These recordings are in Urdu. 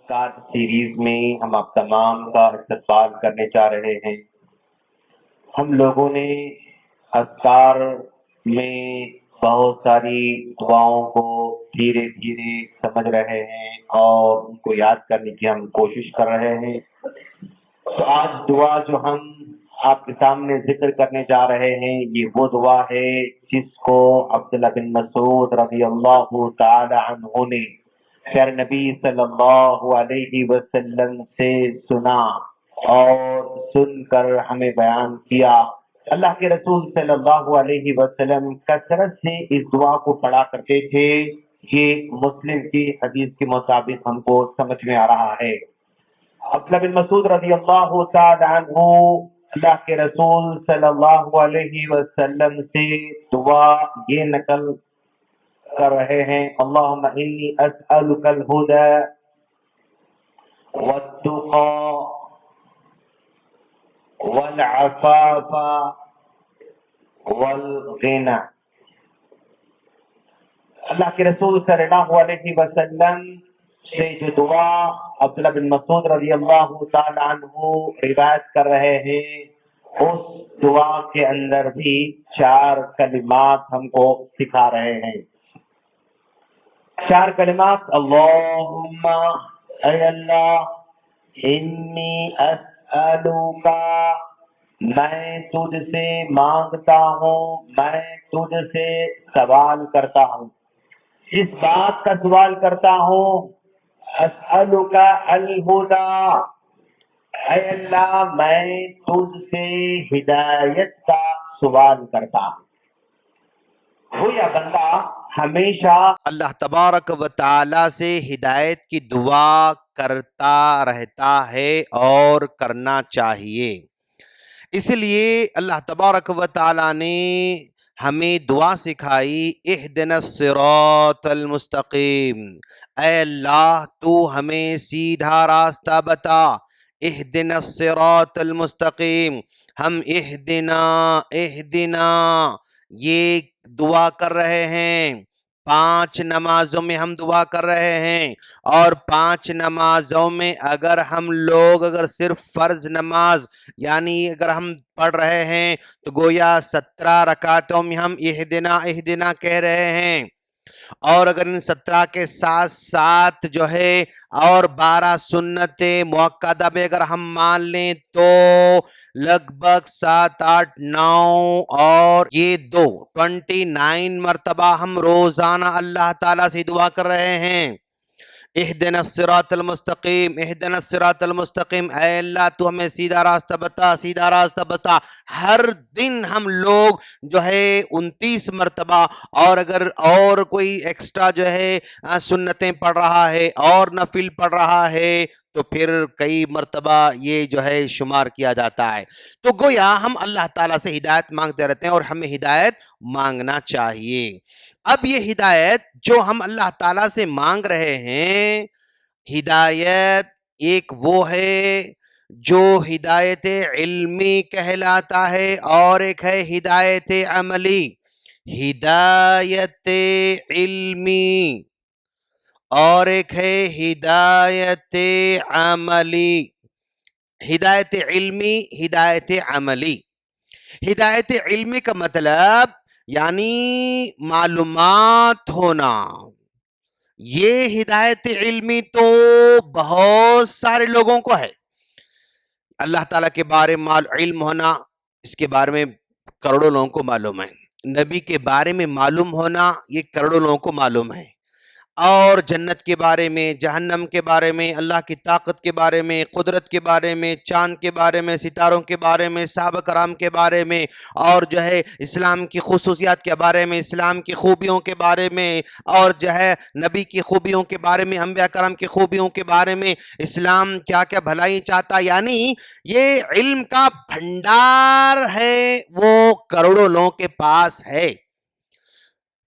اذکار سیریز میں ہم آپ تمام کا استقبال کرنے جا رہے ہیں۔ ہم لوگوں نے اذکار میں بہت ساری دعاؤں کو دھیرے دھیرے سمجھ رہے ہیں اور ان کو یاد کرنے کی ہم کوشش کر رہے ہیں۔ تو آج دعا جو ہم آپ کے سامنے ذکر کرنے جا رہے ہیں، یہ وہ دعا ہے جس کو عبداللہ بن مسعود رضی اللہ تعالی عنہ نے پیارے نبی صلی اللہ علیہ وسلم سے سنا اور سن کر ہمیں بیان کیا۔ اللہ کے رسول صلی اللہ علیہ وسلم کثرت سے اس دعا کو پڑھا کرتے تھے۔ یہ مسلم کی حدیث کے مطابق ہم کو سمجھ میں آ رہا ہے۔ عبداللہ بن مسعود رضی اللہ تعالی عنہ اللہ کے رسول صلی اللہ علیہ وسلم سے دعا یہ نقل کر رہے ہیں، اللہم انی اسألک الہدی والتقی والعفاف والغنی۔ اللہ کے رسول صلی اللہ علیہ وسلم سے جو دعا عبداللہ بن مسعود رضی اللہ تعالی عنہ روایت کر رہے ہیں، اس دعا کے اندر بھی 4 کلمات ہم کو سکھا رہے ہیں۔ 4 کلمات، اللہم اے اللہ، انی اسألوک، میں تجھ سے مانگتا ہوں، میں تجھ سے سوال کرتا ہوں، اس بات کا سوال کرتا ہوں، اسألوک الہدی، اے اللہ میں تجھ سے ہدایت کا سوال کرتا ہوں۔ گویا بندہ ہمیشہ اللہ تبارک و تعالی سے ہدایت کی دعا کرتا رہتا ہے اور کرنا چاہیے۔ اس لیے اللہ تبارک و تعالی نے ہمیں دعا سکھائی، اہدنا الصراط المستقیم، اے اللہ تو ہمیں سیدھا راستہ بتا، اہدنا الصراط المستقیم۔ ہم اہدنا یہ دعا کر رہے ہیں، 5 نمازوں میں ہم دعا کر رہے ہیں، اور 5 نمازوں میں اگر ہم لوگ صرف فرض نماز یعنی اگر ہم پڑھ رہے ہیں تو گویا 17 رکعتوں میں ہم اہدنا اہدنا کہہ رہے ہیں، اور اگر ان 17 کے ساتھ ساتھ جو ہے اور 12 سنت مؤکدہ بھی اگر ہم مان لیں تو لگ بھگ 7 8 9 اور یہ 29 مرتبہ ہم روزانہ اللہ تعالیٰ سے دعا کر رہے ہیں، اہدنا الصراط المستقیم، اہدنا الصراط المستقیم، اے اللہ تو ہمیں سیدھا راستہ بتا، سیدھا راستہ بتا۔ ہر دن ہم لوگ جو ہے 29 مرتبہ، اور اگر اور کوئی ایکسٹرا جو ہے سنتیں پڑھ رہا ہے اور نفل پڑھ رہا ہے تو پھر کئی مرتبہ یہ جو ہے شمار کیا جاتا ہے۔ تو گویا ہم اللہ تعالیٰ سے ہدایت مانگتے رہتے ہیں اور ہمیں ہدایت مانگنا چاہیے۔ اب یہ ہدایت جو ہم اللہ تعالیٰ سے مانگ رہے ہیں، ہدایت ایک وہ ہے جو ہدایت علمی کہلاتا ہے اور ایک ہے ہدایت عملی۔ ہدایت علمی اور ایک ہے ہدایت عملی۔ ہدایت علمی، ہدایت عملی۔ ہدایت علمی کا مطلب یعنی معلومات ہونا۔ یہ ہدایت علمی تو بہت سارے لوگوں کو ہے، اللہ تعالیٰ کے بارے میں علم ہونا، اس کے بارے میں کروڑوں لوگوں کو معلوم ہے، نبی کے بارے میں معلوم ہونا یہ کروڑوں لوگوں کو معلوم ہے، اور جنت کے بارے میں، جہنم کے بارے میں، اللہ کی طاقت کے بارے میں، قدرت کے بارے میں، چاند کے بارے میں، ستاروں کے بارے میں، صحابہ کرام کے بارے میں، اور جو ہے اسلام کی خصوصیات کے بارے میں، اسلام کی خوبیوں کے بارے میں، اور جو ہے نبی کی خوبیوں کے بارے میں، انبیاء کرام کی خوبیوں کے بارے میں، اسلام کیا کیا بھلائی چاہتا، یعنی یہ علم کا بھنڈار ہے، وہ کروڑوں لوگوں کے پاس ہے۔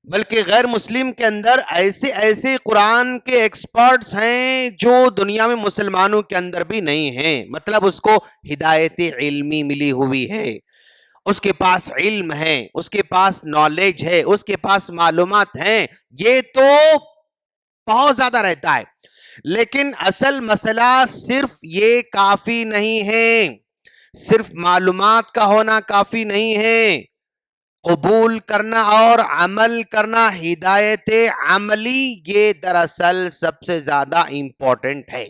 بلکہ غیر مسلم کے اندر ایسے قرآن کے ایکسپرٹس ہیں جو دنیا میں مسلمانوں کے اندر بھی نہیں ہیں، مطلب اس کو ہدایت علمی ملی ہوئی ہے، اس کے پاس علم ہے، اس کے پاس نالج ہے، اس کے پاس معلومات ہیں، یہ تو بہت زیادہ رہتا ہے۔ لیکن اصل مسئلہ صرف یہ کافی نہیں ہے، صرف معلومات کا ہونا کافی نہیں ہے، قبول کرنا اور عمل کرنا، ہدایت عملی یہ دراصل سب سے زیادہ امپورٹنٹ ہے۔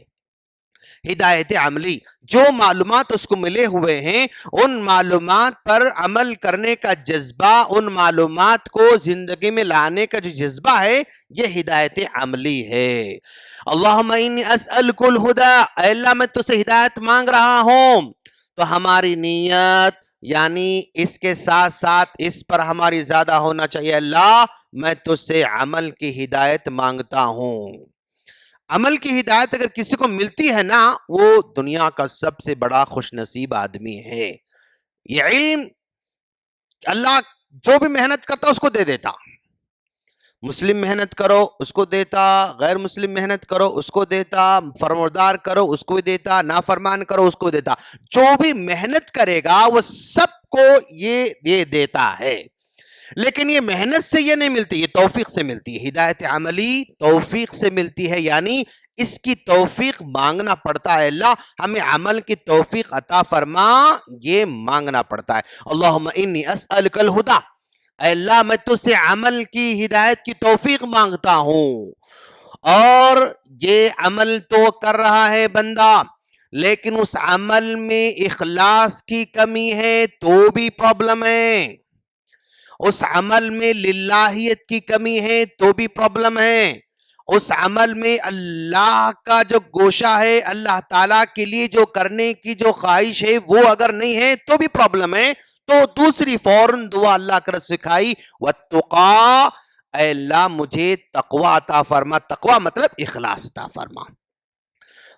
ہدایت عملی، جو معلومات اس کو ملے ہوئے ہیں ان معلومات پر عمل کرنے کا جذبہ، ان معلومات کو زندگی میں لانے کا جو جذبہ ہے، یہ ہدایت عملی ہے۔ اللہم انی اسألک الہدی، اے اللہ میں تجھ سے ہدایت مانگ رہا ہوں۔ تو ہماری نیت یعنی اس کے ساتھ ساتھ اس پر ہماری زیادہ ہونا چاہیے، اللہ میں تجھ سے عمل کی ہدایت مانگتا ہوں۔ عمل کی ہدایت اگر کسی کو ملتی ہے نا، وہ دنیا کا سب سے بڑا خوش نصیب آدمی ہے۔ یہ علم اللہ جو بھی محنت کرتا اس کو دے دیتا، مسلم محنت کرو اس کو دیتا، غیر مسلم محنت کرو اس کو دیتا، فرمانبردار کرو اس کو دیتا، نافرمان کرو اس کو دیتا، جو بھی محنت کرے گا وہ سب کو یہ دیتا ہے۔ لیکن یہ محنت سے یہ نہیں ملتی، یہ توفیق سے ملتی ہے۔ ہدایت عملی توفیق سے ملتی ہے، یعنی اس کی توفیق مانگنا پڑتا ہے، اللہ ہمیں عمل کی توفیق عطا فرما، یہ مانگنا پڑتا ہے۔ اللہم انی اسألک الہدی، اے اللہ میں تجھ سے عمل کی ہدایت کی توفیق مانگتا ہوں۔ اور یہ عمل تو کر رہا ہے بندہ، لیکن اس عمل میں اخلاص کی کمی ہے تو بھی پرابلم ہے، اس عمل میں للہیت کی کمی ہے تو بھی پرابلم ہے، اس عمل میں اللہ کا جو گوشہ ہے، اللہ تعالیٰ کے لیے جو کرنے کی جو خواہش ہے وہ اگر نہیں ہے تو بھی پرابلم ہے۔ تو دوسری فوراً دعا اللہ کر سکھائی، وَاتُّقَا، اے اللہ مجھے تقوی عطا فرما۔ تقوی مطلب اخلاص عطا فرما،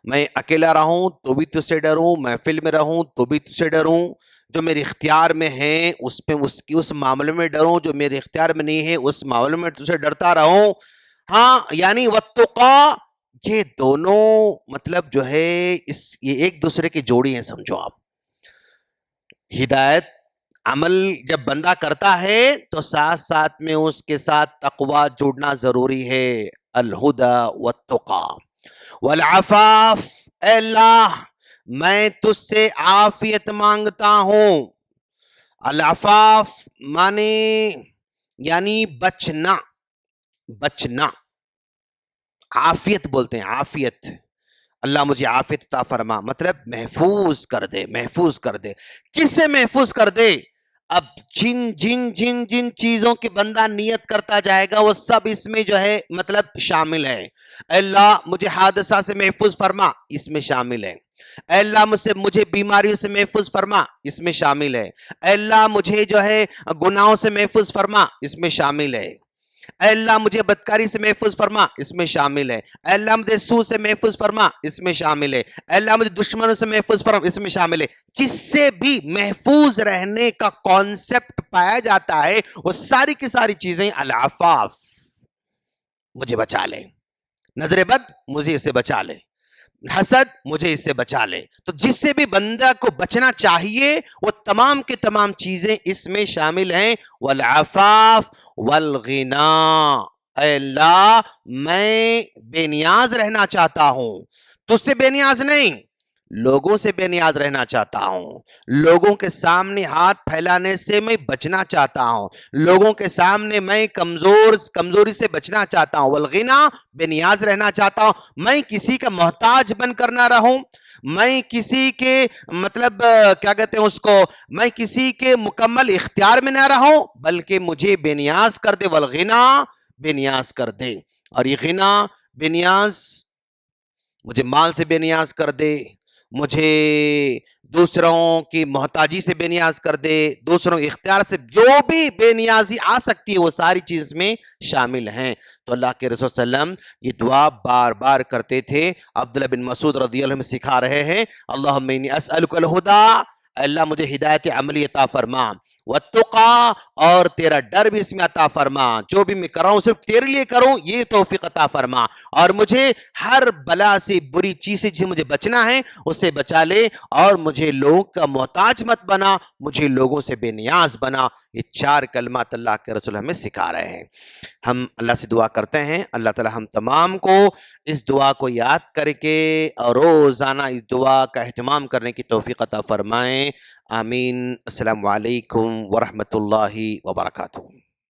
میں اکیلا رہوں تو بھی تجھ سے ڈروں، محفل میں رہوں تو بھی تجھ سے ڈروں، جو میرے اختیار میں ہیں اس معاملے میں ڈروں، جو میرے اختیار میں نہیں ہے اس معاملے میں تجھ سے ڈرتا رہوں۔ ہاں یعنی وَاتُّقَا، یہ دونوں مطلب جو ہے یہ ایک دوسرے کی جوڑی ہیں، سمجھو آپ۔ ہدایت عمل جب بندہ کرتا ہے تو ساتھ ساتھ میں اس کے ساتھ تقوی جوڑنا ضروری ہے۔ الہدی والتقی والعفاف، اے اللہ میں تجھ سے عافیت مانگتا ہوں۔ العفاف مانے یعنی بچنا، بچنا، عافیت بولتے ہیں، عافیت، اللہ مجھے عافیت عطا فرما، مطلب محفوظ کر دے، محفوظ کر دے۔ کس سے محفوظ کر دے؟ اب جن جن جن جن چیزوں کی بندہ نیت کرتا جائے گا وہ سب اس میں جو ہے مطلب شامل ہے۔ اے اللہ مجھے حادثہ سے محفوظ فرما، اس میں شامل ہے۔ اے اللہ مجھے بیماریوں سے محفوظ فرما، اس میں شامل ہے۔ اے اللہ مجھے جو ہے گناہوں سے محفوظ فرما، اس میں شامل ہے۔ اے اللہ مجھے بدکاری سے محفوظ فرما، اس میں شامل ہے۔ اے اللہ مجھے سود سے محفوظ فرما، اس میں شامل ہے۔ اے اللہ مجھے دشمنوں سے محفوظ فرما، اس میں شامل ہے۔ جس سے بھی محفوظ رہنے کا کانسیپٹ پایا جاتا ہے وہ ساری کی ساری چیزیں العفاف، مجھے بچا لے، نظر بد مجھے اس سے بچا لے، حسد مجھے اس سے بچا لے۔ تو جس سے بھی بندہ کو بچنا چاہیے وہ تمام کے تمام چیزیں اس میں شامل ہیں۔ والعفاف والغنا، اے اللہ میں بے نیاز رہنا چاہتا ہوں، تجھ سے بے نیاز نہیں، لوگوں سے بے نیاز رہنا چاہتا ہوں، لوگوں کے سامنے ہاتھ پھیلانے سے میں بچنا چاہتا ہوں، لوگوں کے سامنے میں کمزوری سے بچنا چاہتا ہوں۔ والغنا، بے نیاز رہنا چاہتا ہوں، میں کسی کا محتاج بن کر نہ رہوں، میں کسی کے مطلب کیا کہتے ہیں اس کو، میں کسی کے مکمل اختیار میں نہ رہوں بلکہ مجھے بے نیاز کر دے۔ والغنا، بے نیاز کر دے۔ اور یہ غنا، بے نیاز، مجھے مال سے بے نیاز کر دے، مجھے دوسروں کی محتاجی سے بے نیاز کر دے، دوسروں کے اختیار سے جو بھی بے نیازی آ سکتی ہے وہ ساری چیز میں شامل ہیں۔ تو اللہ کے رسول صلی اللہ علیہ وسلم یہ دعا بار بار کرتے تھے۔ عبداللہ بن مسعود رضی اللہ عنہ سکھا رہے ہیں، اللہم انی اسألک الہدی، اللہ مجھے ہدایت عملی عطا فرما، والتقا اور تیرا ڈر بھی اس میں عطا فرما، جو بھی میں کر رہا ہوں صرف تیرے لیے کروں یہ توفیق عطا فرما، اور مجھے ہر بلا سے بری چیز سے جسے مجھے بچنا ہے اس سے بچا لے، اور مجھے لوگوں کا محتاج مت بنا، مجھے لوگوں سے بے نیاز بنا۔ یہ 4 کلمات اللہ کے رسول ہمیں سکھا رہے ہیں۔ ہم اللہ سے دعا کرتے ہیں اللہ تعالی ہم تمام کو اس دعا کو یاد کر کے اور روزانہ اس دعا کا اہتمام کرنے کی توفیق عطا فرمائیں، آمین۔ السلام علیکم ورحمۃ اللہ وبرکاتہ۔